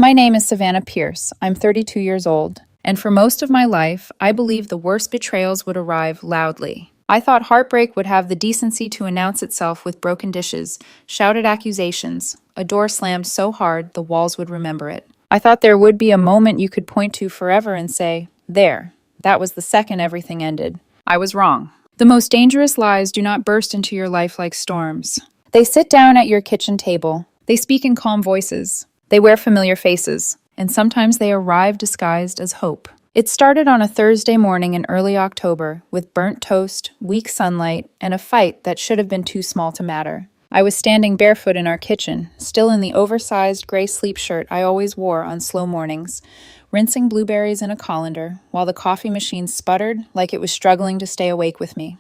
My name is Savannah Pierce. I'm 32 years old, and for most of my life, I believed the worst betrayals would arrive loudly. I thought heartbreak would have the decency to announce itself with broken dishes, shouted accusations, a door slammed so hard the walls would remember it. I thought there would be a moment you could point to forever and say, "There, that was the second everything ended." I was wrong. The most dangerous lies do not burst into your life like storms. They sit down at your kitchen table. They speak in calm voices. They wear familiar faces, and sometimes they arrive disguised as hope. It started on a Thursday morning in early October with burnt toast, weak sunlight, and a fight that should have been too small to matter. I was standing barefoot in our kitchen, still in the oversized gray sleep shirt I always wore on slow mornings, rinsing blueberries in a colander while the coffee machine sputtered like it was struggling to stay awake with me.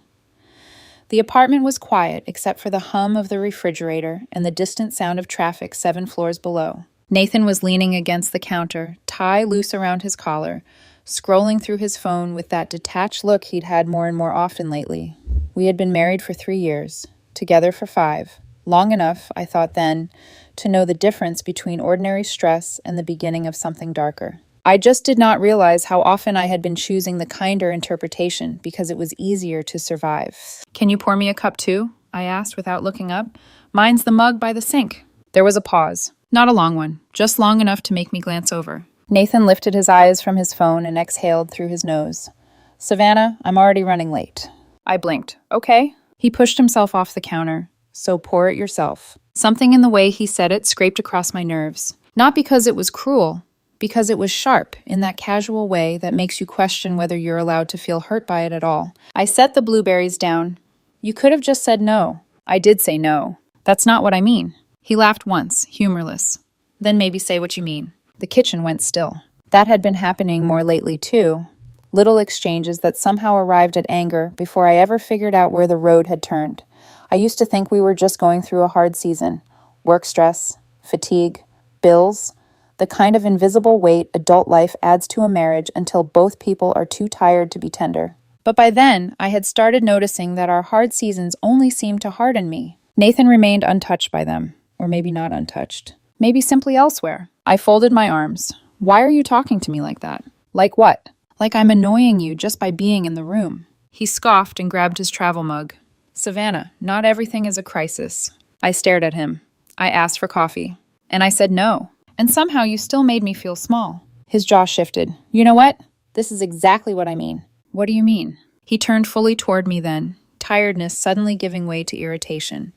The apartment was quiet except for the hum of the refrigerator and the distant sound of traffic 7 floors below. Nathan was leaning against the counter, tie loose around his collar, scrolling through his phone with that detached look he'd had more and more often lately. We had been married for 3 years, together for 5. Long enough, I thought then, to know the difference between ordinary stress and the beginning of something darker. I just did not realize how often I had been choosing the kinder interpretation because it was easier to survive. "Can you pour me a cup too?" I asked without looking up. "Mine's the mug by the sink." There was a pause. Not a long one, just long enough to make me glance over. Nathan lifted his eyes from his phone and exhaled through his nose. "Savannah, I'm already running late." I blinked. "Okay." He pushed himself off the counter. "So pour it yourself." Something in the way he said it scraped across my nerves. Not because it was cruel, because it was sharp in that casual way that makes you question whether you're allowed to feel hurt by it at all. I set the blueberries down. "You could have just said no." "I did say no. That's not what I mean." He laughed once, humorless. "Then maybe say what you mean." The kitchen went still. That had been happening more lately, too. Little exchanges that somehow arrived at anger before I ever figured out where the road had turned. I used to think we were just going through a hard season. Work stress, fatigue, bills, the kind of invisible weight adult life adds to a marriage until both people are too tired to be tender. But by then, I had started noticing that our hard seasons only seemed to harden me. Nathan remained untouched by them. Or maybe not untouched. Maybe simply elsewhere. I folded my arms. "Why are you talking to me like that?" "Like what?" "Like I'm annoying you just by being in the room." He scoffed and grabbed his travel mug. "Savannah, not everything is a crisis." I stared at him. "I asked for coffee. And I said no. And somehow you still made me feel small." His jaw shifted. "You know what? This is exactly what I mean." "What do you mean?" He turned fully toward me then, tiredness suddenly giving way to irritation.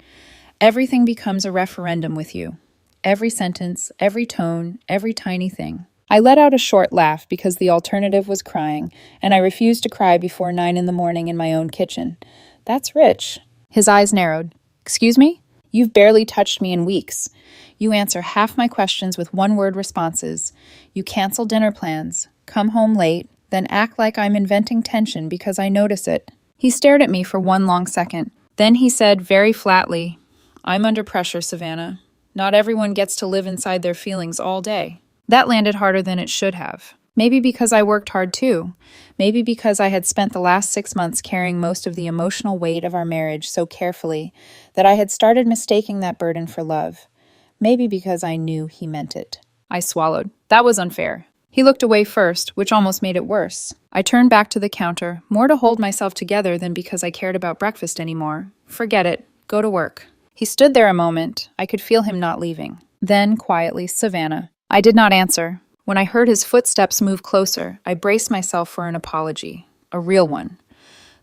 "Everything becomes a referendum with you. Every sentence, every tone, every tiny thing." I let out a short laugh because the alternative was crying, and I refused to cry before 9 in the morning in my own kitchen. "That's rich." His eyes narrowed. "Excuse me? You've barely touched me in weeks. You answer half my questions with one-word responses. You cancel dinner plans, come home late, then act like I'm inventing tension because I notice it." He stared at me for one long second. Then he said very flatly, "I'm under pressure, Savannah. Not everyone gets to live inside their feelings all day." That landed harder than it should have. Maybe because I worked hard too. Maybe because I had spent the last 6 months carrying most of the emotional weight of our marriage so carefully that I had started mistaking that burden for love. Maybe because I knew he meant it. I swallowed. That was unfair. He looked away first, which almost made it worse. I turned back to the counter, more to hold myself together than because I cared about breakfast anymore. "Forget it. Go to work." He stood there a moment. I could feel him not leaving. Then, quietly, "Savannah." I did not answer. When I heard his footsteps move closer, I braced myself for an apology. A real one.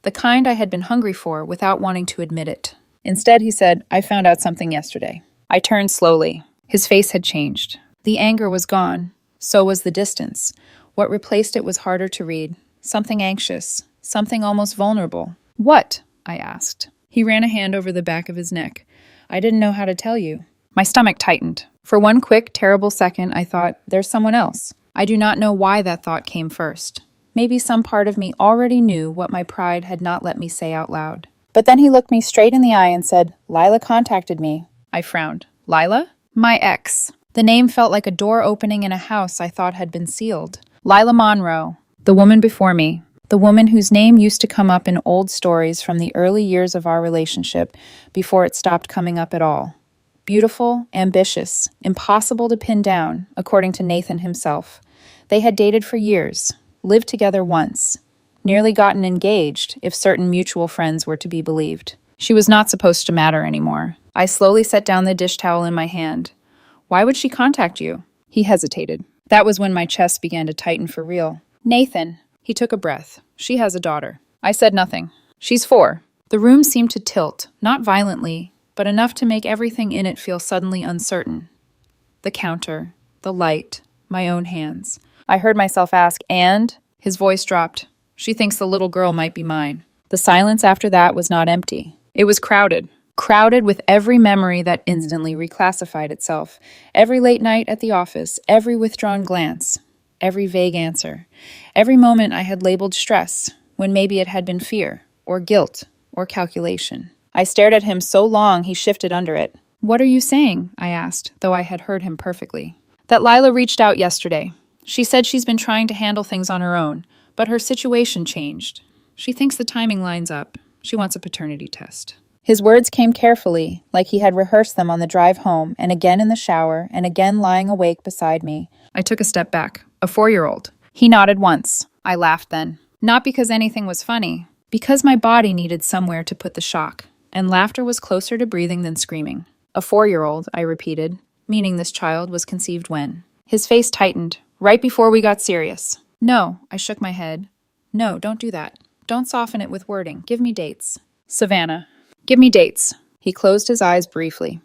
The kind I had been hungry for without wanting to admit it. Instead, he said, "I found out something yesterday." I turned slowly. His face had changed. The anger was gone. So was the distance. What replaced it was harder to read. Something anxious. Something almost vulnerable. "What?" I asked. He ran a hand over the back of his neck. "I didn't know how to tell you." My stomach tightened. For one quick, terrible second, I thought, there's someone else. I do not know why that thought came first. Maybe some part of me already knew what my pride had not let me say out loud. But then he looked me straight in the eye and said, "Lila contacted me." I frowned. "Lila?" "My ex." The name felt like a door opening in a house I thought had been sealed. Lila Monroe, the woman before me. The woman whose name used to come up in old stories from the early years of our relationship before it stopped coming up at all. Beautiful, ambitious, impossible to pin down, according to Nathan himself. They had dated for years, lived together once, nearly gotten engaged, if certain mutual friends were to be believed. She was not supposed to matter anymore. I slowly set down the dish towel in my hand. Why would she contact you? He hesitated. That was when my chest began to tighten for real. Nathan. He took a breath. She has a daughter. I said nothing. She's 4. The room seemed to tilt, not violently, but enough to make everything in it feel suddenly uncertain. The counter, the light, my own hands. I heard myself ask, and? His voice dropped. She thinks the little girl might be mine. The silence after that was not empty. It was crowded. Crowded with every memory that instantly reclassified itself. Every late night at the office, every withdrawn glance, every vague answer. Every moment I had labeled stress, when maybe it had been fear, or guilt, or calculation. I stared at him so long he shifted under it. What are you saying? I asked, though I had heard him perfectly. That Lila reached out yesterday. She said she's been trying to handle things on her own, but her situation changed. She thinks the timing lines up. She wants a paternity test. His words came carefully, like he had rehearsed them on the drive home, and again in the shower, and again lying awake beside me. I took a step back. A 4-year-old. He nodded once. I laughed then. Not because anything was funny, because my body needed somewhere to put the shock, and laughter was closer to breathing than screaming. A 4-year-old, I repeated, meaning this child was conceived when. His face tightened, right before we got serious. No, I shook my head. No, don't do that. Don't soften it with wording. Give me dates. Savannah. Give me dates. He closed his eyes briefly.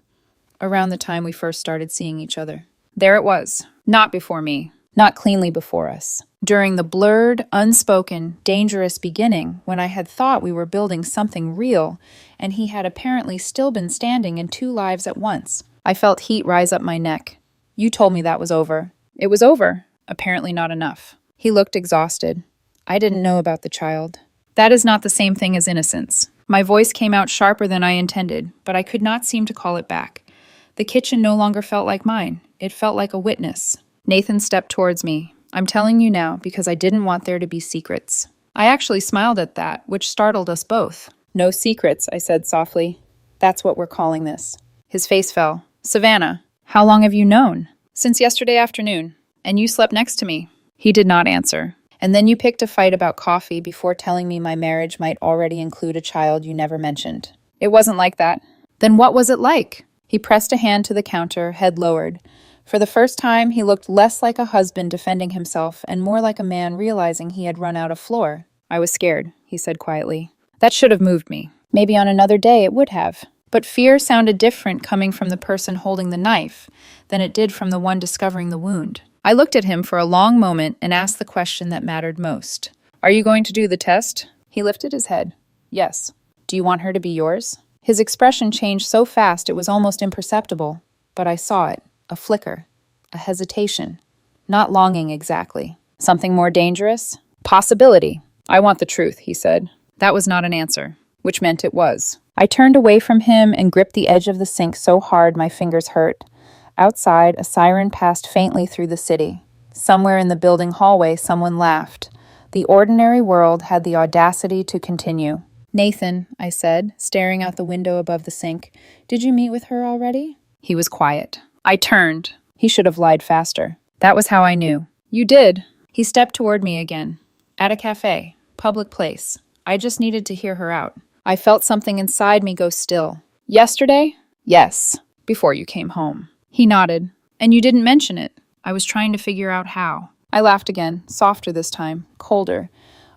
Around the time we first started seeing each other. There it was. Not before me. Not cleanly before us. During the blurred, unspoken, dangerous beginning, when I had thought we were building something real, and he had apparently still been standing in 2 lives at once. I felt heat rise up my neck. You told me that was over. It was over. Apparently not enough. He looked exhausted. I didn't know about the child. That is not the same thing as innocence. My voice came out sharper than I intended, but I could not seem to call it back. The kitchen no longer felt like mine. It felt like a witness. Nathan stepped towards me. I'm telling you now because I didn't want there to be secrets. I actually smiled at that, which startled us both. No secrets, I said softly. That's what we're calling this. His face fell. Savannah, how long have you known? Since yesterday afternoon. And you slept next to me. He did not answer. And then you picked a fight about coffee before telling me my marriage might already include a child you never mentioned. It wasn't like that. Then what was it like? He pressed a hand to the counter, head lowered. For the first time, he looked less like a husband defending himself and more like a man realizing he had run out of floor. I was scared, he said quietly. That should have moved me. Maybe on another day it would have. But fear sounded different coming from the person holding the knife than it did from the one discovering the wound. I looked at him for a long moment and asked the question that mattered most. Are you going to do the test? He lifted his head. Yes. Do you want her to be yours? His expression changed so fast it was almost imperceptible, but I saw it. A flicker. A hesitation. Not longing exactly. Something more dangerous? Possibility. I want the truth, he said. That was not an answer, which meant it was. I turned away from him and gripped the edge of the sink so hard my fingers hurt. Outside, a siren passed faintly through the city. Somewhere in the building hallway, someone laughed. The ordinary world had the audacity to continue. Nathan, I said, staring out the window above the sink, did you meet with her already? He was quiet. I turned. He should have lied faster. That was how I knew. You did. He stepped toward me again. At a cafe. Public place. I just needed to hear her out. I felt something inside me go still. Yesterday? Yes. Before you came home. He nodded. And you didn't mention it. I was trying to figure out how. I laughed again, softer this time, colder.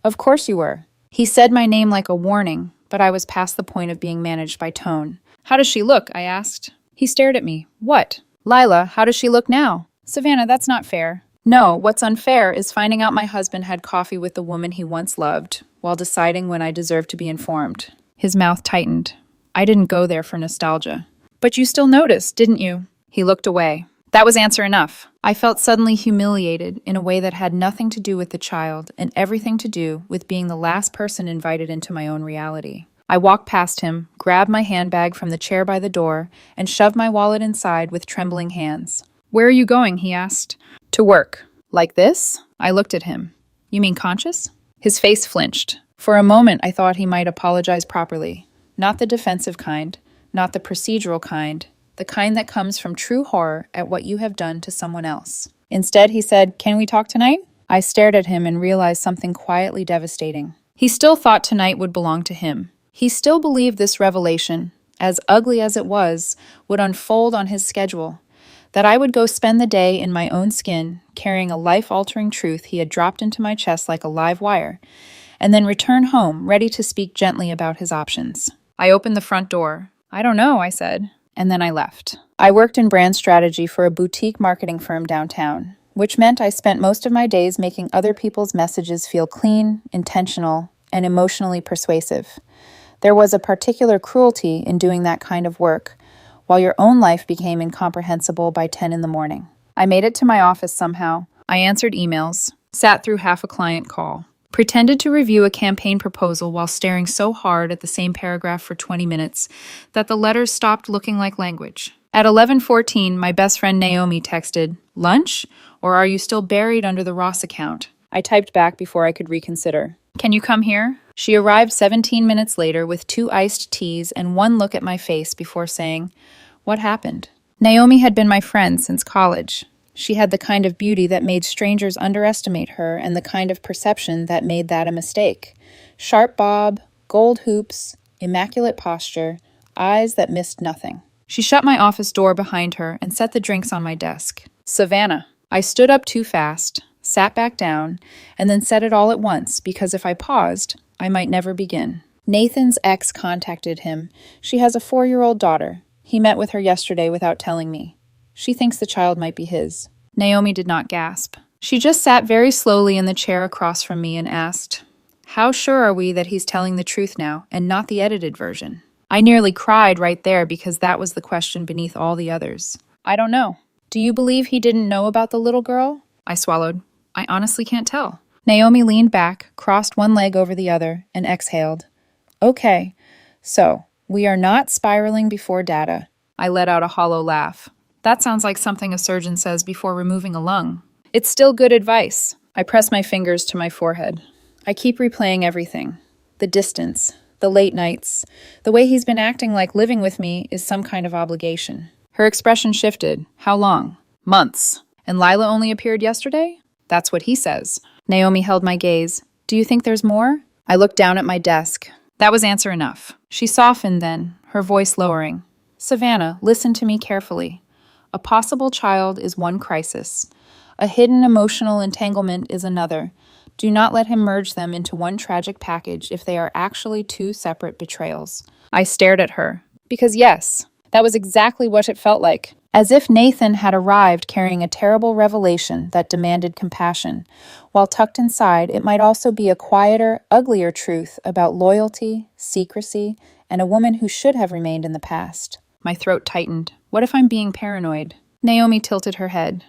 Of course you were. He said my name like a warning, but I was past the point of being managed by tone. How does she look? I asked. He stared at me. What? Lila, how does she look now? Savannah, that's not fair. No, what's unfair is finding out my husband had coffee with the woman he once loved, while deciding when I deserved to be informed. His mouth tightened. I didn't go there for nostalgia. But you still noticed, didn't you? He looked away. That was answer enough. I felt suddenly humiliated in a way that had nothing to do with the child and everything to do with being the last person invited into my own reality. I walked past him, grabbed my handbag from the chair by the door, and shoved my wallet inside with trembling hands. Where are you going? He asked. To work. Like this? I looked at him. You mean conscious? His face flinched. For a moment I thought he might apologize properly. Not the defensive kind, not the procedural kind, the kind that comes from true horror at what you have done to someone else. Instead, he said, "Can we talk tonight?" I stared at him and realized something quietly devastating. He still thought tonight would belong to him. He still believed this revelation, as ugly as it was, would unfold on his schedule, that I would go spend the day in my own skin, carrying a life-altering truth he had dropped into my chest like a live wire, and then return home, ready to speak gently about his options. I opened the front door. "I don't know," I said, and then I left. I worked in brand strategy for a boutique marketing firm downtown, which meant I spent most of my days making other people's messages feel clean, intentional, and emotionally persuasive. There was a particular cruelty in doing that kind of work, while your own life became incomprehensible by 10 in the morning. I made it to my office somehow. I answered emails, sat through half a client call, pretended to review a campaign proposal while staring so hard at the same paragraph for 20 minutes that the letters stopped looking like language. At 11:14, my best friend Naomi texted, "Lunch? Or are you still buried under the Ross account?" I typed back before I could reconsider. "Can you come here?" She arrived 17 minutes later with 2 iced teas and one look at my face before saying, "What happened?" Naomi had been my friend since college. She had the kind of beauty that made strangers underestimate her and the kind of perception that made that a mistake. Sharp bob, gold hoops, immaculate posture, eyes that missed nothing. She shut my office door behind her and set the drinks on my desk. "Savannah." I stood up too fast, sat back down, and then said it all at once because if I paused, I might never begin. "Nathan's ex contacted him. She has a 4-year-old daughter. He met with her yesterday without telling me. She thinks the child might be his." Naomi did not gasp. She just sat very slowly in the chair across from me and asked, "How sure are we that he's telling the truth now and not the edited version?" I nearly cried right there because that was the question beneath all the others. "I don't know." "Do you believe he didn't know about the little girl?" I swallowed. "I honestly can't tell." Naomi leaned back, crossed one leg over the other, and exhaled. "Okay, so we are not spiraling before data." I let out a hollow laugh. That sounds like something a surgeon says before removing a lung. It's still good advice. I press my fingers to my forehead. I keep replaying everything. The distance, the late nights, the way he's been acting like living with me is some kind of obligation. Her expression shifted. "How long?" "Months." "And Lila only appeared yesterday?" "That's what he says." Naomi held my gaze. "Do you think there's more?" I looked down at my desk. That was answer enough. She softened then, her voice lowering. "Savannah, listen to me carefully. A possible child is one crisis. A hidden emotional entanglement is another. Do not let him merge them into one tragic package if they are actually 2 separate betrayals." I stared at her. Because yes, that was exactly what it felt like. As if Nathan had arrived carrying a terrible revelation that demanded compassion, while tucked inside it might also be a quieter, uglier truth about loyalty, secrecy, and a woman who should have remained in the past. My throat tightened. What if I'm being paranoid? Naomi tilted her head.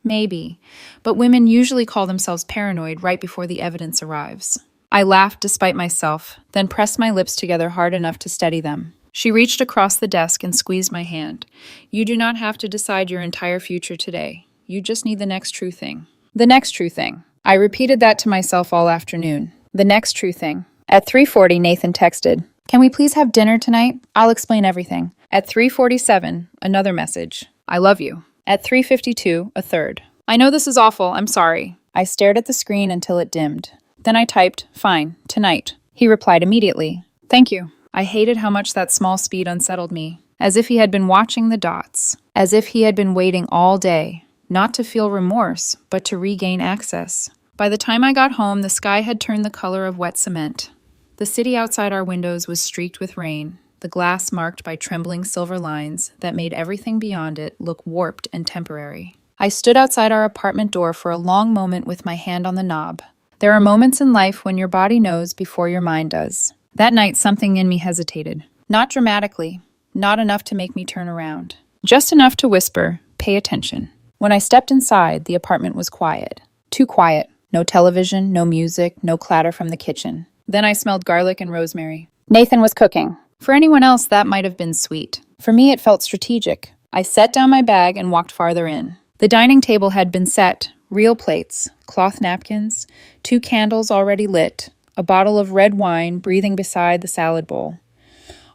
Maybe, but women usually call themselves paranoid right before the evidence arrives. I laughed despite myself, then pressed my lips together hard enough to steady them. She reached across the desk and squeezed my hand. "You do not have to decide your entire future today. You just need the next true thing." The next true thing. I repeated that to myself all afternoon. The next true thing. At 3:40, Nathan texted, "Can we please have dinner tonight? I'll explain everything." At 3:47, another message. "I love you." At 3:52, a third. "I know this is awful, I'm sorry." I stared at the screen until it dimmed. Then I typed, "Fine, tonight." He replied immediately, "Thank you." I hated how much that small speed unsettled me. As if he had been watching the dots. As if he had been waiting all day. Not to feel remorse, but to regain access. By the time I got home, the sky had turned the color of wet cement. The city outside our windows was streaked with rain, the glass marked by trembling silver lines that made everything beyond it look warped and temporary. I stood outside our apartment door for a long moment with my hand on the knob. There are moments in life when your body knows before your mind does. That night, something in me hesitated. Not dramatically, not enough to make me turn around. Just enough to whisper, "Pay attention." When I stepped inside, the apartment was quiet. Too quiet. No television, no music, no clatter from the kitchen. Then I smelled garlic and rosemary. Nathan was cooking. For anyone else, that might have been sweet. For me, it felt strategic. I set down my bag and walked farther in. The dining table had been set, real plates, cloth napkins, 2 candles already lit, a bottle of red wine breathing beside the salad bowl.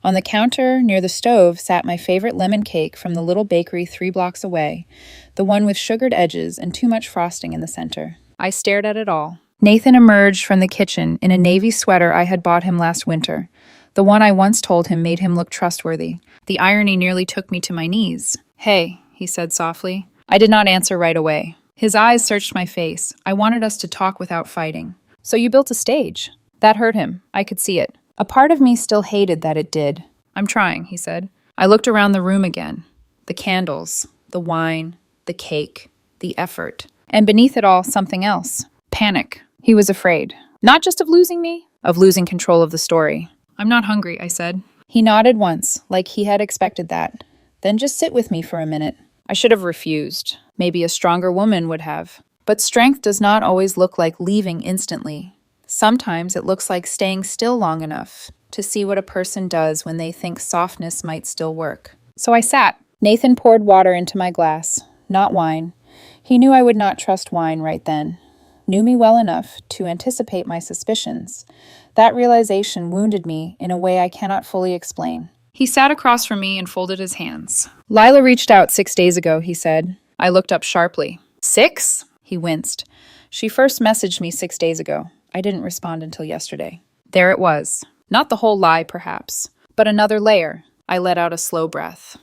On the counter near the stove sat my favorite lemon cake from the little bakery 3 blocks away, the one with sugared edges and too much frosting in the center. I stared at it all. Nathan emerged from the kitchen in a navy sweater I had bought him last winter. The one I once told him made him look trustworthy. The irony nearly took me to my knees. "Hey," he said softly. I did not answer right away. His eyes searched my face. I wanted us to talk without fighting. "So you built a stage?" That hurt him. I could see it. A part of me still hated that it did. "I'm trying," he said. I looked around the room again. The candles, the wine, the cake, the effort. And beneath it all, something else. Panic. He was afraid. Not just of losing me, of losing control of the story. "I'm not hungry," I said. He nodded once, like he had expected that. "Then just sit with me for a minute." I should have refused. Maybe a stronger woman would have. But strength does not always look like leaving instantly. Sometimes it looks like staying still long enough to see what a person does when they think softness might still work. So I sat. Nathan poured water into my glass, not wine. He knew I would not trust wine right then. Knew me well enough to anticipate my suspicions. That realization wounded me in a way I cannot fully explain. He sat across from me and folded his hands. "Lila reached out 6 days ago," he said. I looked up sharply. "6?" He winced. "She first messaged me 6 days ago. I didn't respond until yesterday." There it was. Not the whole lie, perhaps, but another layer. I let out a slow breath.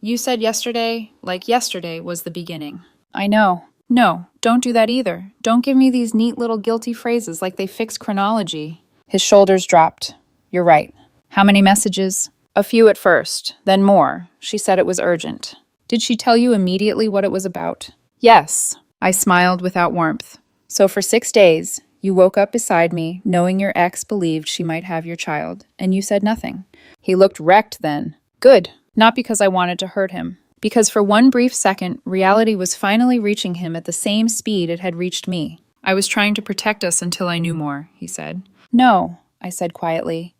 "You said yesterday, like yesterday was the beginning." "I know." "No, don't do that either. Don't give me these neat little guilty phrases like they fix chronology." His shoulders dropped. "You're right." "How many messages?" "A few at first, then more. She said it was urgent." "Did she tell you immediately what it was about?" "Yes." I smiled without warmth. "So for 6 days, you woke up beside me, knowing your ex believed she might have your child, and you said nothing." He looked wrecked then. Good. Not because I wanted to hurt him. Because for one brief second, reality was finally reaching him at the same speed it had reached me. "I was trying to protect us until I knew more," he said. "No," I said quietly.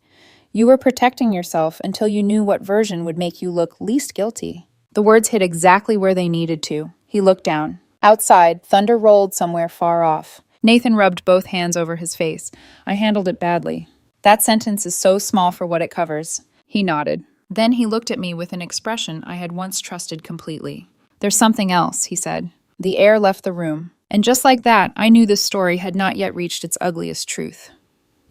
"You were protecting yourself until you knew what version would make you look least guilty." The words hit exactly where they needed to. He looked down. Outside, thunder rolled somewhere far off. Nathan rubbed both hands over his face. "I handled it badly." "That sentence is so small for what it covers." He nodded. Then he looked at me with an expression I had once trusted completely. "There's something else," he said. The air left the room. And just like that, I knew this story had not yet reached its ugliest truth.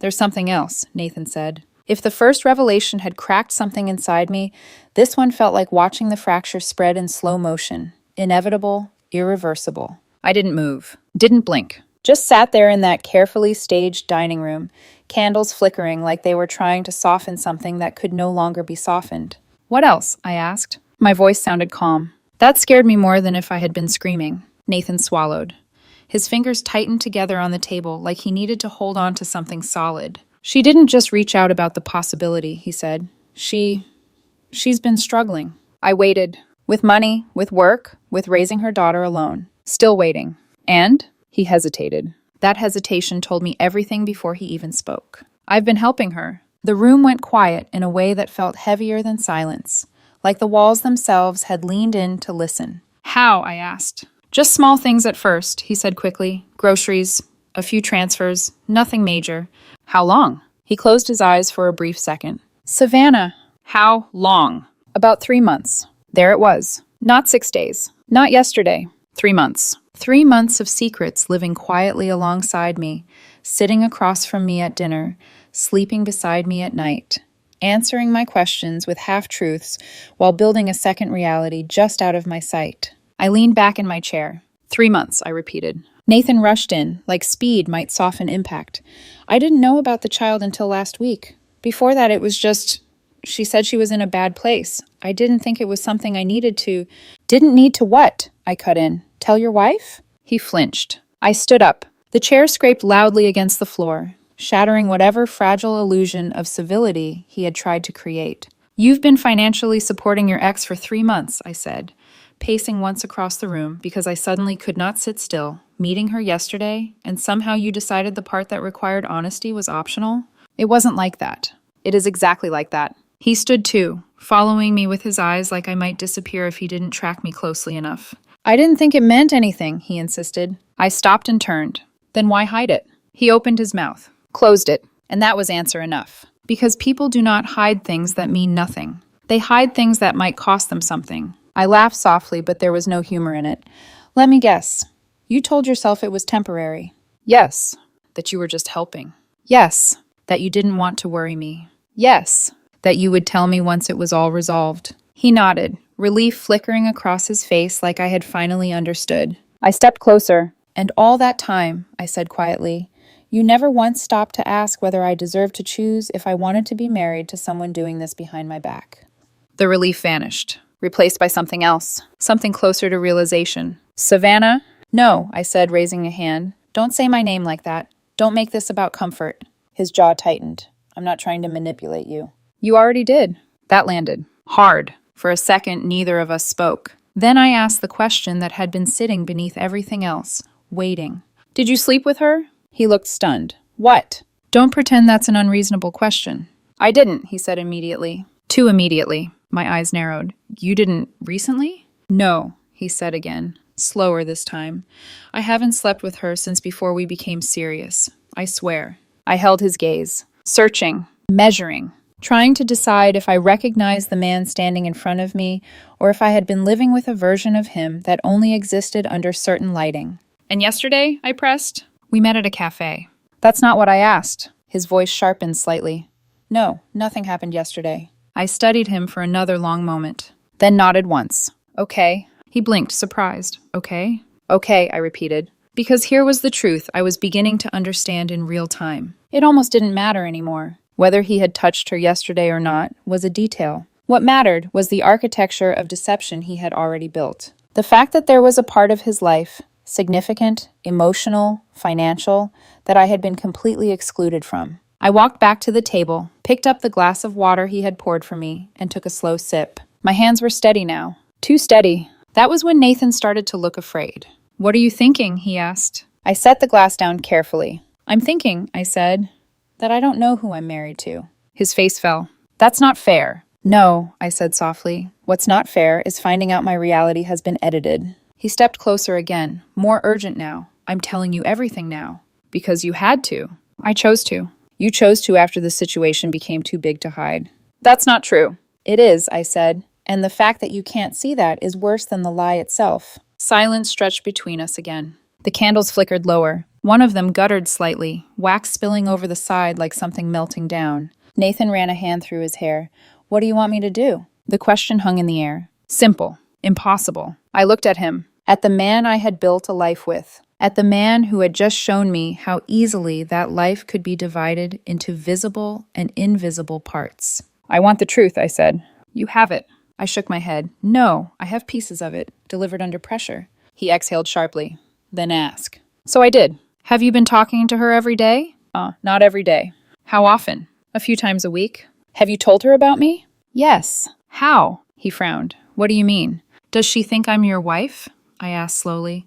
"There's something else," Nathan said. If the first revelation had cracked something inside me, this one felt like watching the fracture spread in slow motion. Inevitable, irreversible. I didn't move. Didn't blink. Just sat there in that carefully staged dining room, candles flickering like they were trying to soften something that could no longer be softened. "What else?" I asked. My voice sounded calm. That scared me more than if I had been screaming. Nathan swallowed. His fingers tightened together on the table like he needed to hold on to something solid. "She didn't just reach out about the possibility," he said. She's been struggling." I waited. With money, with work, with raising her daughter alone. Still waiting. "And?" He hesitated. That hesitation told me everything before he even spoke. "I've been helping her." The room went quiet in a way that felt heavier than silence, like the walls themselves had leaned in to listen. "How?" I asked. "Just small things at first," he said quickly. "Groceries, a few transfers, nothing major." "How long?" He closed his eyes for a brief second. "Savannah." "How long?" "About 3 months." There it was. Not 6 days. Not yesterday. 3 months. 3 months of secrets living quietly alongside me, sitting across from me at dinner, sleeping beside me at night, answering my questions with half-truths while building a second reality just out of my sight. I leaned back in my chair. 3 months, I repeated. Nathan rushed in, like speed might soften impact. "I didn't know about the child until last week. Before that, it was just... She said she was in a bad place. I didn't think it was something I needed to..." "Didn't need to what?" I cut in. "Tell your wife?" He flinched. I stood up. The chair scraped loudly against the floor, shattering whatever fragile illusion of civility he had tried to create. "You've been financially supporting your ex for 3 months," I said, pacing once across the room because I suddenly could not sit still. "Meeting her yesterday, and somehow you decided the part that required honesty was optional?" "It wasn't like that." "It is exactly like that." He stood too, following me with his eyes like I might disappear if he didn't track me closely enough. "I didn't think it meant anything," he insisted. I stopped and turned. "Then why hide it?" He opened his mouth, closed it, and that was answer enough. Because people do not hide things that mean nothing. They hide things that might cost them something. I laughed softly, but there was no humor in it. Let me guess. You told yourself it was temporary. Yes. That you were just helping. Yes. That you didn't want to worry me. Yes. That you would tell me once it was all resolved. He nodded, relief flickering across his face like I had finally understood. I stepped closer. And all that time, I said quietly, you never once stopped to ask whether I deserved to choose if I wanted to be married to someone doing this behind my back. The relief vanished, replaced by something else, something closer to realization. Savannah? No, I said, raising a hand. Don't say my name like that. Don't make this about comfort. His jaw tightened. I'm not trying to manipulate you. You already did. That landed. Hard. For a second, neither of us spoke. Then I asked the question that had been sitting beneath everything else, waiting. Did you sleep with her? He looked stunned. What? Don't pretend that's an unreasonable question. I didn't, he said immediately. Too immediately. My eyes narrowed. You didn't recently? No, he said again, slower this time. I haven't slept with her since before we became serious. I swear. I held his gaze, searching, measuring, trying to decide if I recognized the man standing in front of me or if I had been living with a version of him that only existed under certain lighting. And yesterday, I pressed, we met at a cafe. That's not what I asked. His voice sharpened slightly. No, nothing happened yesterday. I studied him for another long moment, then nodded once. Okay. He blinked, surprised. Okay? Okay, I repeated. Because here was the truth I was beginning to understand in real time. It almost didn't matter anymore. Whether he had touched her yesterday or not was a detail. What mattered was the architecture of deception he had already built. The fact that there was a part of his life, significant, emotional, financial, that I had been completely excluded from. I walked back to the table, picked up the glass of water he had poured for me, and took a slow sip. My hands were steady now. Too steady. That was when Nathan started to look afraid. What are you thinking? He asked. I set the glass down carefully. I'm thinking, I said, that I don't know who I'm married to. His face fell. That's not fair. No, I said softly. What's not fair is finding out my reality has been edited. He stepped closer again, more urgent now. I'm telling you everything now. Because you had to. I chose to. You chose to after the situation became too big to hide. That's not true. It is, I said. And the fact that you can't see that is worse than the lie itself. Silence stretched between us again. The candles flickered lower. One of them guttered slightly, wax spilling over the side like something melting down. Nathan ran a hand through his hair. What do you want me to do? The question hung in the air. Simple. Impossible. I looked at him. At the man I had built a life with. At the man who had just shown me how easily that life could be divided into visible and invisible parts. I want the truth, I said. You have it. I shook my head. No, I have pieces of it, delivered under pressure. He exhaled sharply. Then ask. So I did. Have you been talking to her every day? Not every day. How often? A few times a week. Have you told her about me? Yes. How? He frowned. What do you mean? Does she think I'm your wife? I asked slowly.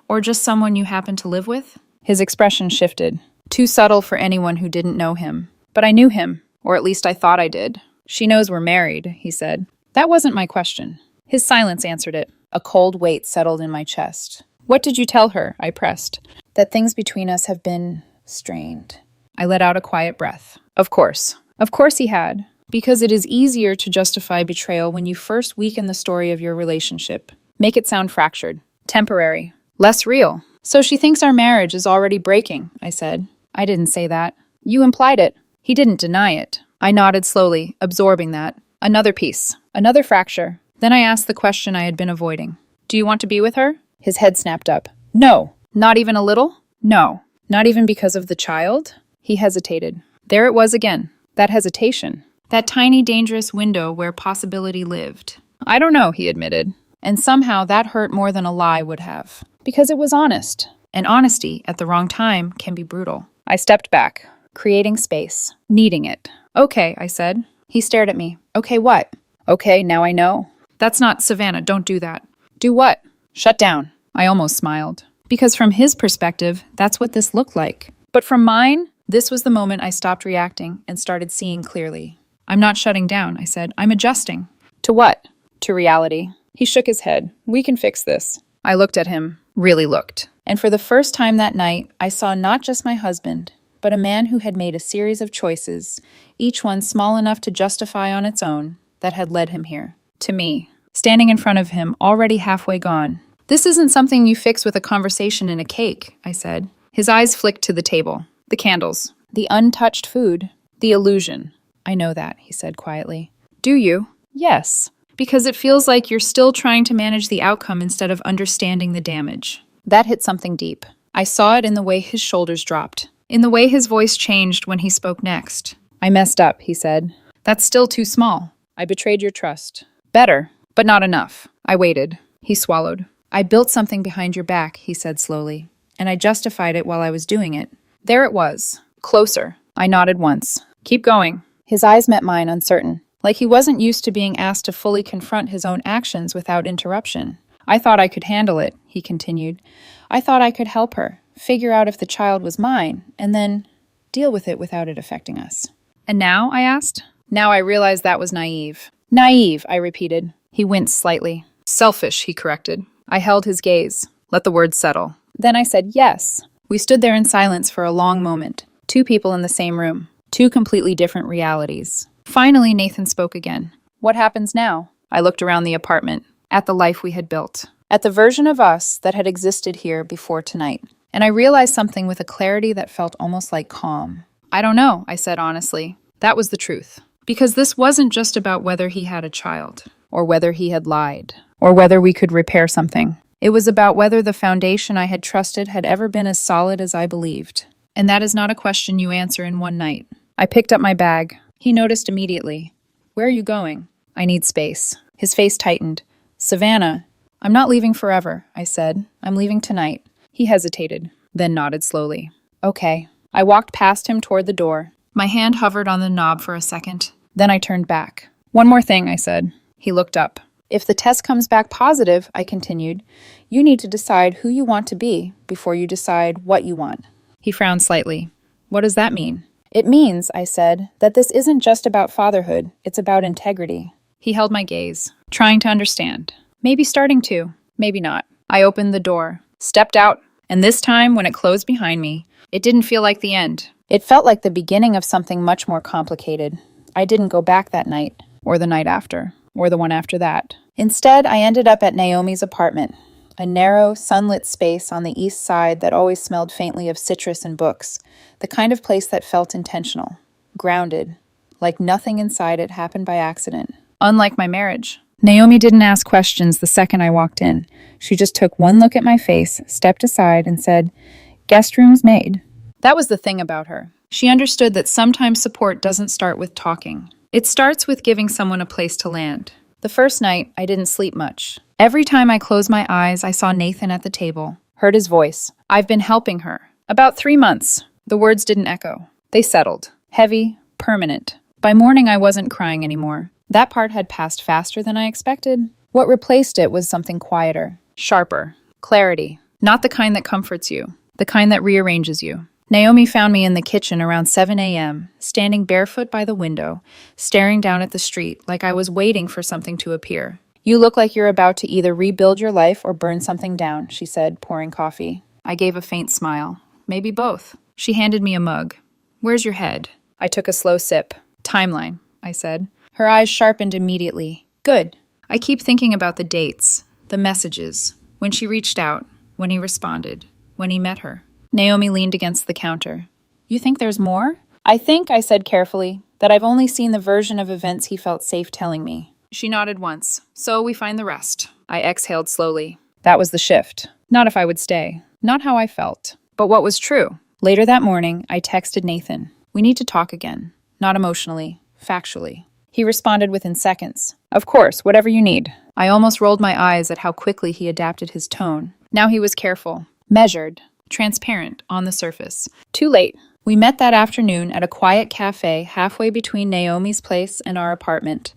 Or just someone you happen to live with? His expression shifted. Too subtle for anyone who didn't know him. But I knew him, or at least I thought I did. She knows we're married, he said. That wasn't my question. His silence answered it. A cold weight settled in my chest. What did you tell her? I pressed. That things between us have been strained. I let out a quiet breath. Of course. Of course he had. Because it is easier to justify betrayal when you first weaken the story of your relationship. Make it sound fractured. Temporary. Less real. So she thinks our marriage is already breaking, I said. I didn't say that. You implied it. He didn't deny it. I nodded slowly, absorbing that. Another piece. Another fracture. Then I asked the question I had been avoiding. Do you want to be with her? His head snapped up. No. Not even a little? No. Not even because of the child? He hesitated. There it was again. That hesitation. That tiny, dangerous window where possibility lived. I don't know, he admitted. And somehow that hurt more than a lie would have. Because it was honest. And honesty, at the wrong time, can be brutal. I stepped back, creating space, needing it. Okay, I said. He stared at me. Okay, what? Okay, now I know. That's not Savannah, don't do that. Do what? Shut down. I almost smiled. Because from his perspective, that's what this looked like. But from mine, this was the moment I stopped reacting and started seeing clearly. I'm not shutting down, I said. I'm adjusting. To what? To reality. He shook his head. We can fix this. I looked at him, really looked. And for the first time that night, I saw not just my husband, but a man who had made a series of choices, each one small enough to justify on its own, that had led him here. To me, standing in front of him, already halfway gone. "This isn't something you fix with a conversation and a cake," I said. His eyes flicked to the table. The candles. The untouched food. The illusion. "I know that," he said quietly. "Do you?" "Yes. Because it feels like you're still trying to manage the outcome instead of understanding the damage." That hit something deep. I saw it in the way his shoulders dropped, in the way his voice changed when he spoke next. "I messed up," he said. "That's still too small. I betrayed your trust." "Better, but not enough." I waited. He swallowed. "I built something behind your back," he said slowly, "and I justified it while I was doing it." There it was. Closer. I nodded once. "Keep going." His eyes met mine, uncertain, like he wasn't used to being asked to fully confront his own actions without interruption. "I thought I could handle it," he continued. "I thought I could help her, figure out if the child was mine, and then deal with it without it affecting us." "And now?" I asked. Now I realized that was naive. "Naive," I repeated. He winced slightly. "Selfish," he corrected. I held his gaze. Let the words settle. Then I said, "Yes." We stood there in silence for a long moment. Two people in the same room. Two completely different realities. Finally, Nathan spoke again. "What happens now?" I looked around the apartment, at the life we had built, at the version of us that had existed here before tonight. And I realized something with a clarity that felt almost like calm. "I don't know," I said honestly. That was the truth. Because this wasn't just about whether he had a child, or whether he had lied, or whether we could repair something. It was about whether the foundation I had trusted had ever been as solid as I believed. And that is not a question you answer in one night. I picked up my bag. He noticed immediately. "Where are you going?" "I need space." His face tightened. "Savannah, I'm not leaving forever," I said. "I'm leaving tonight." He hesitated, then nodded slowly. "Okay." I walked past him toward the door. My hand hovered on the knob for a second. Then I turned back. "One more thing," I said. He looked up. "If the test comes back positive," I continued, "you need to decide who you want to be before you decide what you want." He frowned slightly. "What does that mean?" "It means," I said, "that this isn't just about fatherhood. It's about integrity." He held my gaze, trying to understand. Maybe starting to, maybe not. I opened the door, stepped out, and this time, when it closed behind me, it didn't feel like the end. It felt like the beginning of something much more complicated. I didn't go back that night, or the night after, or the one after that. Instead, I ended up at Naomi's apartment, a narrow, sunlit space on the east side that always smelled faintly of citrus and books, the kind of place that felt intentional, grounded, like nothing inside it happened by accident. Unlike my marriage. Naomi didn't ask questions the second I walked in. She just took one look at my face, stepped aside, and said, "Guest room's made." That was the thing about her. She understood that sometimes support doesn't start with talking. It starts with giving someone a place to land. The first night, I didn't sleep much. Every time I closed my eyes, I saw Nathan at the table, heard his voice. "I've been helping her." "About 3 months." The words didn't echo. They settled. Heavy, permanent. By morning, I wasn't crying anymore. That part had passed faster than I expected. What replaced it was something quieter, sharper, clarity. Not the kind that comforts you, the kind that rearranges you. Naomi found me in the kitchen around 7 a.m., standing barefoot by the window, staring down at the street like I was waiting for something to appear. "You look like you're about to either rebuild your life or burn something down," she said, pouring coffee. I gave a faint smile. "Maybe both." She handed me a mug. "Where's your head?" I took a slow sip. "Timeline," I said. Her eyes sharpened immediately. "Good. I keep thinking about the dates, the messages, when she reached out, when he responded, when he met her." Naomi leaned against the counter. "You think there's more?" "I think," I said carefully, "that I've only seen the version of events he felt safe telling me." She nodded once. "So we find the rest." I exhaled slowly. That was the shift. Not if I would stay. Not how I felt. But what was true. Later that morning, I texted Nathan. "We need to talk again. Not emotionally, factually." He responded within seconds. "Of course, whatever you need." I almost rolled my eyes at how quickly he adapted his tone. Now he was careful, measured, transparent on the surface. Too late. We met that afternoon at a quiet cafe halfway between Naomi's place and our apartment.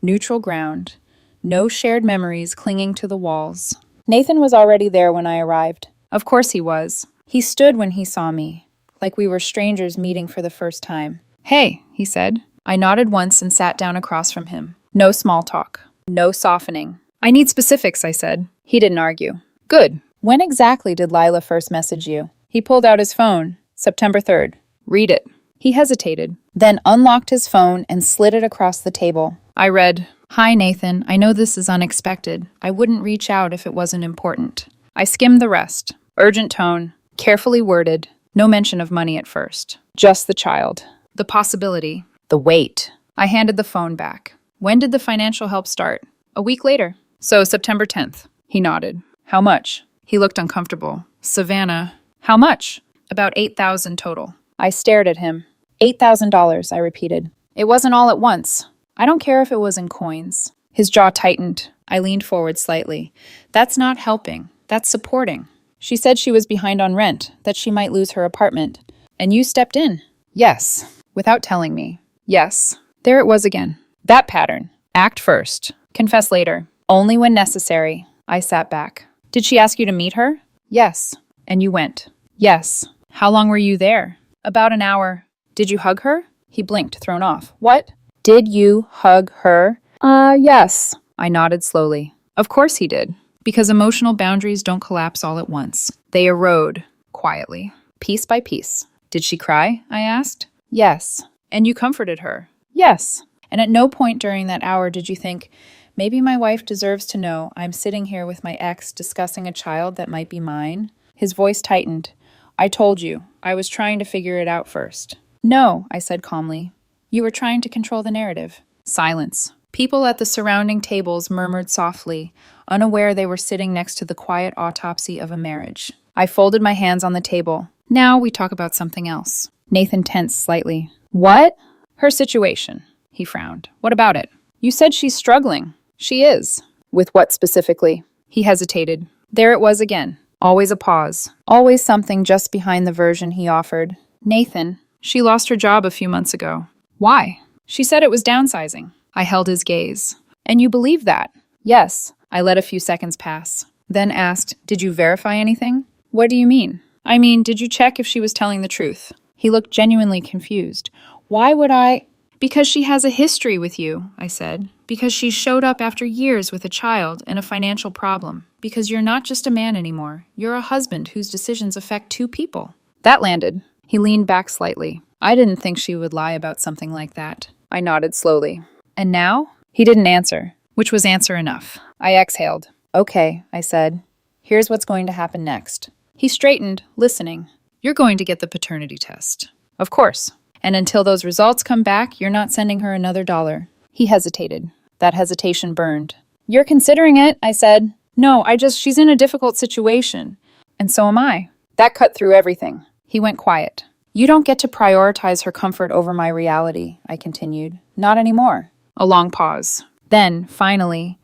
Neutral ground. No shared memories clinging to the walls. Nathan was already there when I arrived. Of course he was. He stood when he saw me, like we were strangers meeting for the first time. "Hey," he said. I nodded once and sat down across from him. No small talk. No softening. "I need specifics," I said. He didn't argue. "Good. When exactly did Lila first message you?" He pulled out his phone. "September 3rd. Read it. He hesitated, then unlocked his phone and slid it across the table. I read, "Hi, Nathan. I know this is unexpected. I wouldn't reach out if it wasn't important." I skimmed the rest. Urgent tone, carefully worded, no mention of money at first. Just the child. The possibility. The weight. I handed the phone back. When did the financial help start? A week later. So September 10th. He nodded. How much? He looked uncomfortable. Savannah. How much? About $8,000 total. I stared at him. $8,000, I repeated. It wasn't all at once. I don't care if it was in coins. His jaw tightened. I leaned forward slightly. That's not helping. That's supporting. She said she was behind on rent, that she might lose her apartment. And you stepped in. Yes. Without telling me. Yes. There it was again. That pattern. Act first. Confess later. Only when necessary. I sat back. Did she ask you to meet her? Yes. And you went? Yes. How long were you there? About an hour. Did you hug her? He blinked, thrown off. What? Did you hug her? Yes. I nodded slowly. Of course he did. Because emotional boundaries don't collapse all at once. They erode, quietly, piece by piece. Did she cry? I asked. Yes. And you comforted her? Yes. And at no point during that hour did you think, maybe my wife deserves to know I'm sitting here with my ex discussing a child that might be mine? His voice tightened. I told you. I was trying to figure it out first. No, I said calmly. You were trying to control the narrative. Silence. People at the surrounding tables murmured softly, unaware they were sitting next to the quiet autopsy of a marriage. I folded my hands on the table. Now we talk about something else. Nathan tensed slightly. What? Her situation. He frowned. What about it? You said she's struggling. She is. With what specifically? He hesitated. There it was again. Always a pause. Always something just behind the version he offered. Nathan, she lost her job a few months ago. Why? She said it was downsizing. I held his gaze. And you believe that? Yes. I let a few seconds pass. Then asked, did you verify anything? What do you mean? I mean, did you check if she was telling the truth? He looked genuinely confused. Why would I? Because she has a history with you, I said. Because she showed up after years with a child and a financial problem. Because you're not just a man anymore. You're a husband whose decisions affect two people. That landed. He leaned back slightly. I didn't think she would lie about something like that. I nodded slowly. And now? He didn't answer, which was answer enough. I exhaled. Okay, I said. Here's what's going to happen next. He straightened, listening. You're going to get the paternity test. Of course. And until those results come back, you're not sending her another $1. He hesitated. That hesitation burned. You're considering it, I said. No, she's in a difficult situation. And so am I. That cut through everything. He went quiet. You don't get to prioritize her comfort over my reality, I continued. Not anymore. A long pause. Then, finally,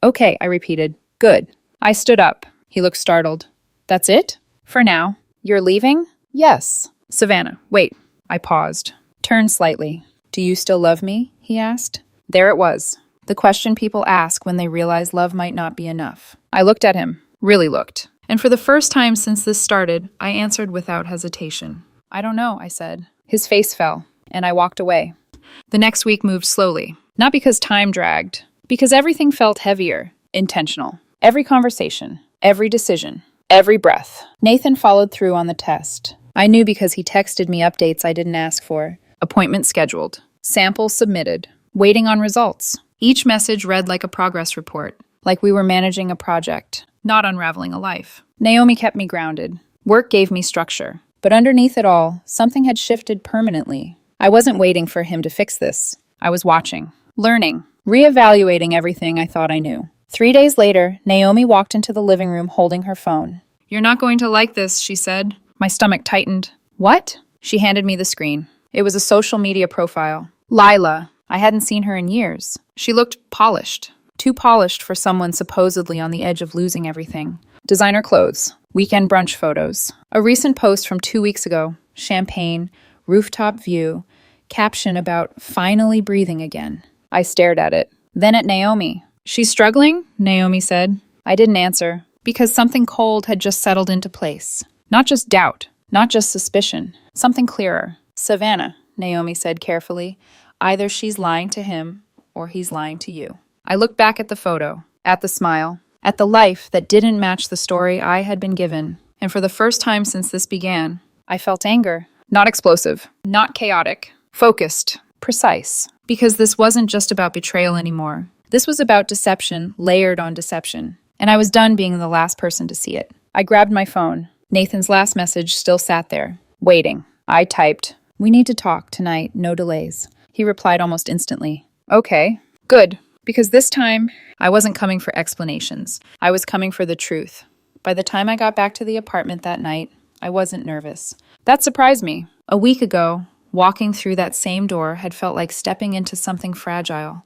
Okay, I repeated. Good. I stood up. He looked startled. That's it? For now. You're leaving? Yes. Savannah, wait. I paused. Turned slightly. Do you still love me? He asked. There it was. The question people ask when they realize love might not be enough. I looked at him. Really looked. And for the first time since this started, I answered without hesitation. I don't know, I said. His face fell, and I walked away. The next week moved slowly. Not because time dragged. Because everything felt heavier. Intentional. Every conversation. Every decision. Every breath. Nathan followed through on the test. I knew because he texted me updates I didn't ask for. Appointment scheduled. Samples submitted. Waiting on results. Each message read like a progress report. Like we were managing a project. Not unraveling a life. Naomi kept me grounded. Work gave me structure. But underneath it all, something had shifted permanently. I wasn't waiting for him to fix this. I was watching. Learning. Reevaluating everything I thought I knew. 3 days later, Naomi walked into the living room holding her phone. You're not going to like this, she said. My stomach tightened. What? She handed me the screen. It was a social media profile. Lila. I hadn't seen her in years. She looked polished. Too polished for someone supposedly on the edge of losing everything. Designer clothes. Weekend brunch photos. A recent post from 2 weeks ago. Champagne. Rooftop view. Caption about finally breathing again. I stared at it. Then at Naomi. She's struggling? Naomi said. I didn't answer. Because something cold had just settled into place. Not just doubt. Not just suspicion. Something clearer. Savannah, Naomi said carefully. Either she's lying to him, or he's lying to you. I looked back at the photo, at the smile, at the life that didn't match the story I had been given. And for the first time since this began, I felt anger. Not explosive, not chaotic, focused, precise. Because this wasn't just about betrayal anymore. This was about deception, layered on deception. And I was done being the last person to see it. I grabbed my phone. Nathan's last message still sat there, waiting. I typed, "We need to talk tonight, no delays." He replied almost instantly, "Okay, good." Because this time, I wasn't coming for explanations. I was coming for the truth. By the time I got back to the apartment that night, I wasn't nervous. That surprised me. A week ago, walking through that same door had felt like stepping into something fragile,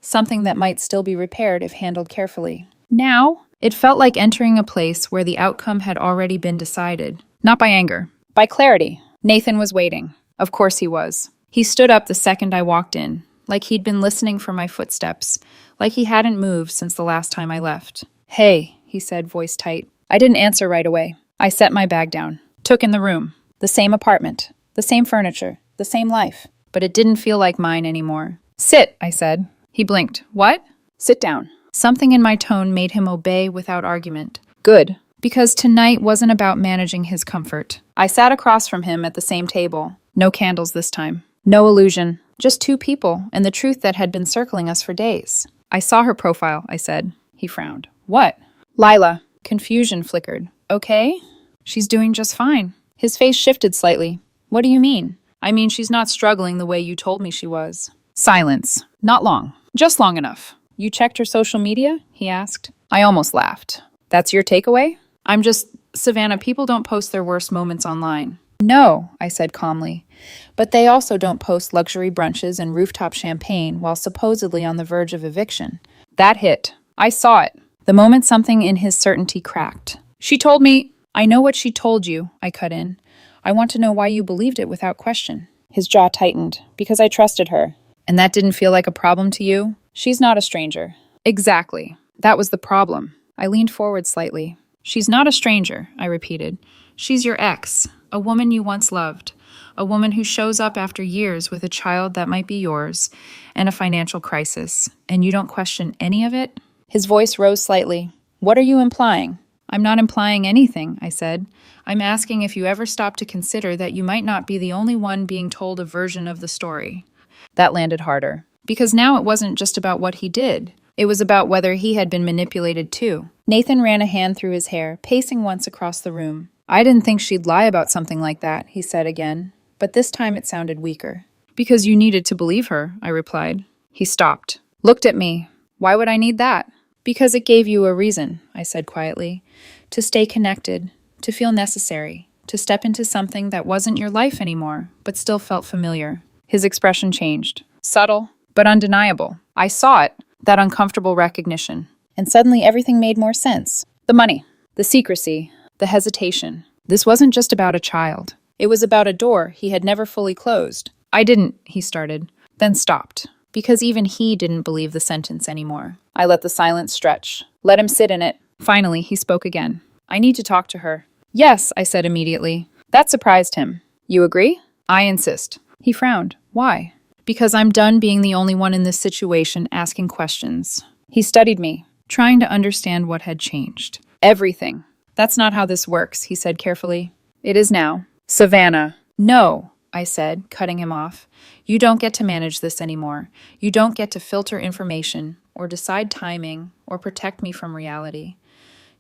something that might still be repaired if handled carefully. Now, it felt like entering a place where the outcome had already been decided. Not by anger, by clarity. Nathan was waiting. Of course he was. He stood up the second I walked in, like he'd been listening for my footsteps, like he hadn't moved since the last time I left. "Hey," he said, voice tight. I didn't answer right away. I set my bag down, took in the room. The same apartment, the same furniture, the same life. But it didn't feel like mine anymore. "Sit," I said. He blinked. "What?" "Sit down." Something in my tone made him obey without argument. Good. Because tonight wasn't about managing his comfort. I sat across from him at the same table. No candles this time. No illusion. Just two people and the truth that had been circling us for days. "I saw her profile," I said. He frowned. "What?" "Lila." Confusion flickered. "Okay." "She's doing just fine." His face shifted slightly. "What do you mean?" "I mean she's not struggling the way you told me she was." Silence. Not long. Just long enough. "You checked her social media?" he asked. I almost laughed. "That's your takeaway?" Savannah, people don't post their worst moments online." "No," I said calmly. "But they also don't post luxury brunches and rooftop champagne while supposedly on the verge of eviction." That hit. I saw it. The moment something in his certainty cracked. "She told me—" "I know what she told you," I cut in. "I want to know why you believed it without question." His jaw tightened. "Because I trusted her." "And that didn't feel like a problem to you?" "She's not a stranger." "Exactly. That was the problem." I leaned forward slightly. "She's not a stranger," I repeated. "She's your ex, a woman you once loved, a woman who shows up after years with a child that might be yours and a financial crisis, and you don't question any of it?" His voice rose slightly. "What are you implying?" "I'm not implying anything," I said. "I'm asking if you ever stop to consider that you might not be the only one being told a version of the story." That landed harder. Because now it wasn't just about what he did. It was about whether he had been manipulated too. Nathan ran a hand through his hair, pacing once across the room. "I didn't think she'd lie about something like that," he said again. But this time it sounded weaker. "Because you needed to believe her," I replied. He stopped. Looked at me. "Why would I need that?" "Because it gave you a reason," I said quietly. "To stay connected, to feel necessary, to step into something that wasn't your life anymore, but still felt familiar." His expression changed. Subtle, but undeniable. I saw it, that uncomfortable recognition. And suddenly everything made more sense. The money, the secrecy, the hesitation. This wasn't just about a child. It was about a door he had never fully closed. "I didn't," he started, then stopped. Because even he didn't believe the sentence anymore. I let the silence stretch. Let him sit in it. Finally, he spoke again. "I need to talk to her." "Yes," I said immediately. That surprised him. "You agree?" "I insist." He frowned. "Why?" "Because I'm done being the only one in this situation asking questions." He studied me, trying to understand what had changed. "Everything." "That's not how this works," he said carefully. "It is now." "Savannah." "No," I said, cutting him off. "You don't get to manage this anymore. You don't get to filter information, or decide timing, or protect me from reality.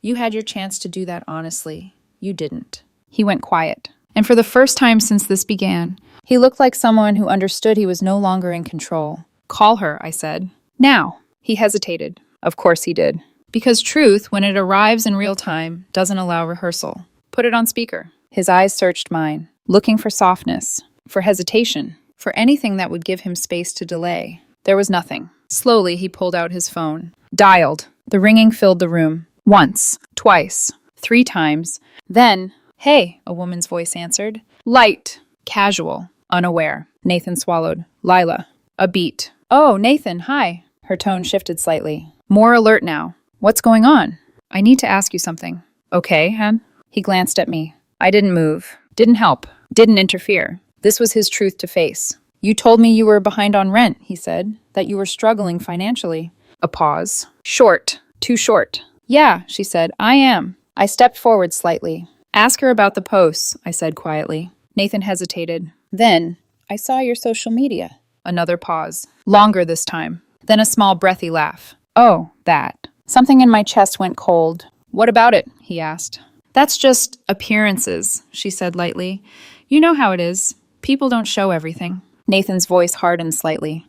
You had your chance to do that honestly. You didn't." He went quiet. And for the first time since this began, he looked like someone who understood he was no longer in control. "Call her," I said. "Now." He hesitated. Of course he did. Because truth, when it arrives in real time, doesn't allow rehearsal. "Put it on speaker." His eyes searched mine, looking for softness, for hesitation, for anything that would give him space to delay. There was nothing. Slowly, he pulled out his phone. Dialed. The ringing filled the room. Once, twice, 3 times. Then, "Hey," a woman's voice answered. Light, casual, unaware. Nathan swallowed. "Lila." A beat. "Oh, Nathan, hi." Her tone shifted slightly. More alert now. "What's going on?" "I need to ask you something." "Okay, Hen." He glanced at me. I didn't move. Didn't help. Didn't interfere. This was his truth to face. "You told me you were behind on rent," he said. "That you were struggling financially." A pause. Short. Too short. "Yeah," she said. "I am." I stepped forward slightly. "Ask her about the posts," I said quietly. Nathan hesitated. Then, I saw your social media. Another pause. Longer this time. Then a small breathy laugh. Oh, that. Something in my chest went cold. What about it? He asked. That's just appearances, she said lightly. You know how it is. People don't show everything. Nathan's voice hardened slightly.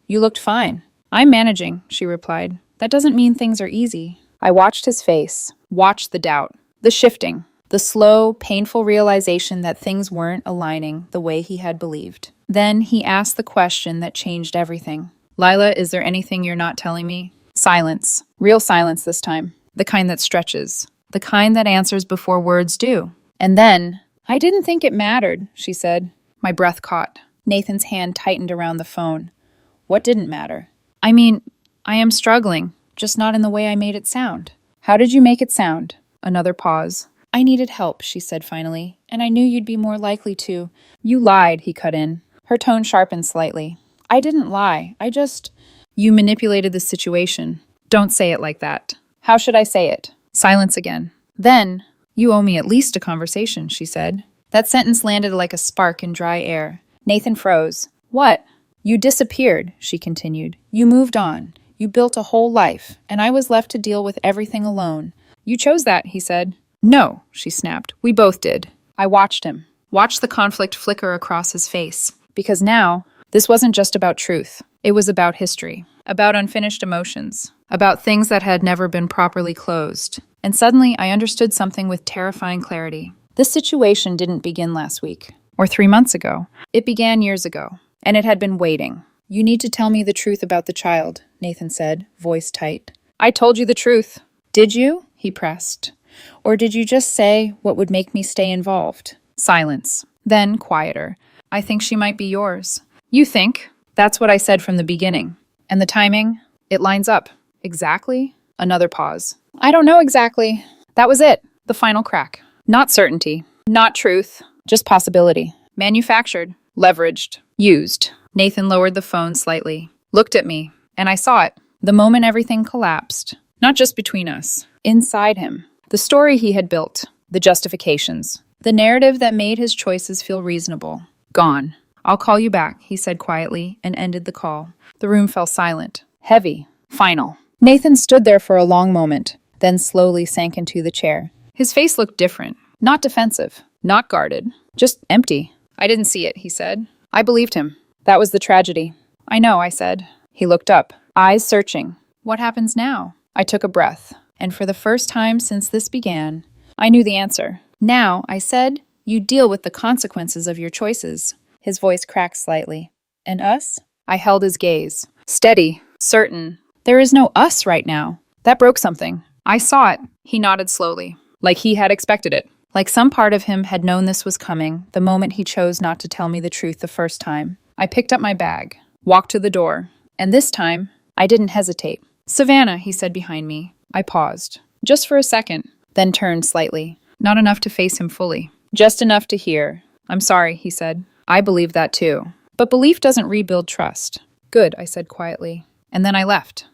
You looked fine. I'm managing, she replied. That doesn't mean things are easy. I watched his face, watched the doubt, the shifting, the slow, painful realization that things weren't aligning the way he had believed. Then he asked the question that changed everything. Lila, is there anything you're not telling me? Silence. Real silence this time. The kind that stretches. The kind that answers before words do. And then, I didn't think it mattered, she said. My breath caught. Nathan's hand tightened around the phone. What didn't matter? I mean, I am struggling, just not in the way I made it sound. How did you make it sound? Another pause. I needed help, she said finally, and I knew you'd be more likely to. You lied, he cut in. Her tone sharpened slightly. I didn't lie. You manipulated the situation. Don't say it like that. How should I say it? Silence again. Then, you owe me at least a conversation, she said. That sentence landed like a spark in dry air. Nathan froze. What? You disappeared, she continued. You moved on. You built a whole life, and I was left to deal with everything alone. You chose that, he said. No, she snapped. We both did. I watched him. Watched the conflict flicker across his face. Because now, this wasn't just about truth. It was about history. About unfinished emotions. About things that had never been properly closed. And suddenly, I understood something with terrifying clarity. This situation didn't begin last week. Or 3 months ago. It began years ago. And it had been waiting. You need to tell me the truth about the child, Nathan said, voice tight. I told you the truth. Did you? He pressed. Or did you just say what would make me stay involved? Silence. Then, quieter. I think she might be yours. You think? That's what I said from the beginning. And the timing? It lines up. Exactly? Another pause. I don't know exactly. That was it. The final crack. Not certainty. Not truth. Just possibility. Manufactured. Leveraged. Used. Nathan lowered the phone slightly. Looked at me. And I saw it. The moment everything collapsed. Not just between us. Inside him. The story he had built. The justifications. The narrative that made his choices feel reasonable. Gone. I'll call you back, he said quietly, and ended the call. The room fell silent. Heavy. Final. Nathan stood there for a long moment, then slowly sank into the chair. His face looked different. Not defensive. Not guarded. Just empty. I didn't see it, he said. I believed him. That was the tragedy. I know, I said. He looked up, eyes searching. What happens now? I took a breath, and for the first time since this began, I knew the answer. Now, I said, you deal with the consequences of your choices. His voice cracked slightly. And us? I held his gaze. Steady. Certain. There is no us right now. That broke something. I saw it. He nodded slowly. Like he had expected it. Like some part of him had known this was coming the moment he chose not to tell me the truth the first time. I picked up my bag. Walked to the door. And this time, I didn't hesitate. Savannah, he said behind me. I paused. Just for a second. Then turned slightly. Not enough to face him fully. Just enough to hear. I'm sorry, he said. I believe that too. But belief doesn't rebuild trust. Good, I said quietly. And then I left.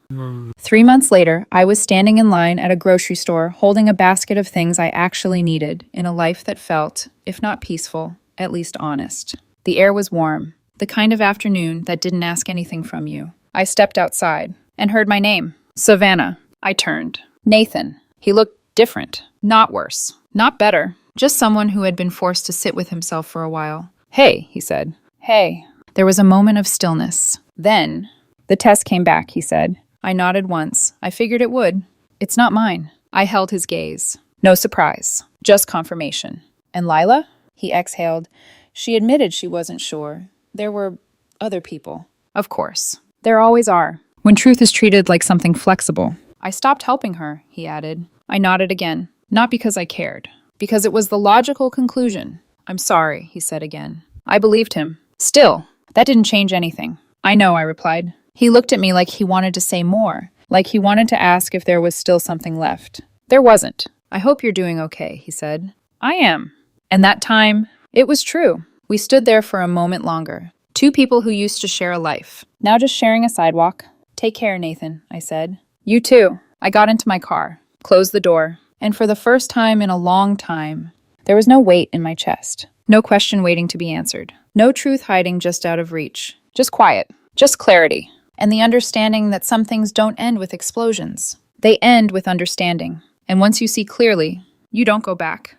3 months later, I was standing in line at a grocery store holding a basket of things I actually needed in a life that felt, if not peaceful, at least honest. The air was warm, the kind of afternoon that didn't ask anything from you. I stepped outside and heard my name. Savannah. I turned. Nathan. He looked different. Not worse. Not better. Just someone who had been forced to sit with himself for a while. Hey, he said. Hey. There was a moment of stillness. Then, the test came back, he said. I nodded once. I figured it would. It's not mine. I held his gaze. No surprise. Just confirmation. And Lila? He exhaled. She admitted she wasn't sure. There were other people. Of course. There always are. When truth is treated like something flexible. I stopped helping her, he added. I nodded again. Not because I cared. Because it was the logical conclusion. I'm sorry, he said again. I believed him. Still, that didn't change anything. I know, I replied. He looked at me like he wanted to say more, like he wanted to ask if there was still something left. There wasn't. I hope you're doing okay, he said. I am. And that time, it was true. We stood there for a moment longer. Two people who used to share a life. Now just sharing a sidewalk. Take care, Nathan, I said. You too. I got into my car, closed the door, and for the first time in a long time, there was no weight in my chest. No question waiting to be answered. No truth hiding just out of reach. Just quiet. Just clarity. And the understanding that some things don't end with explosions. They end with understanding. And once you see clearly, you don't go back.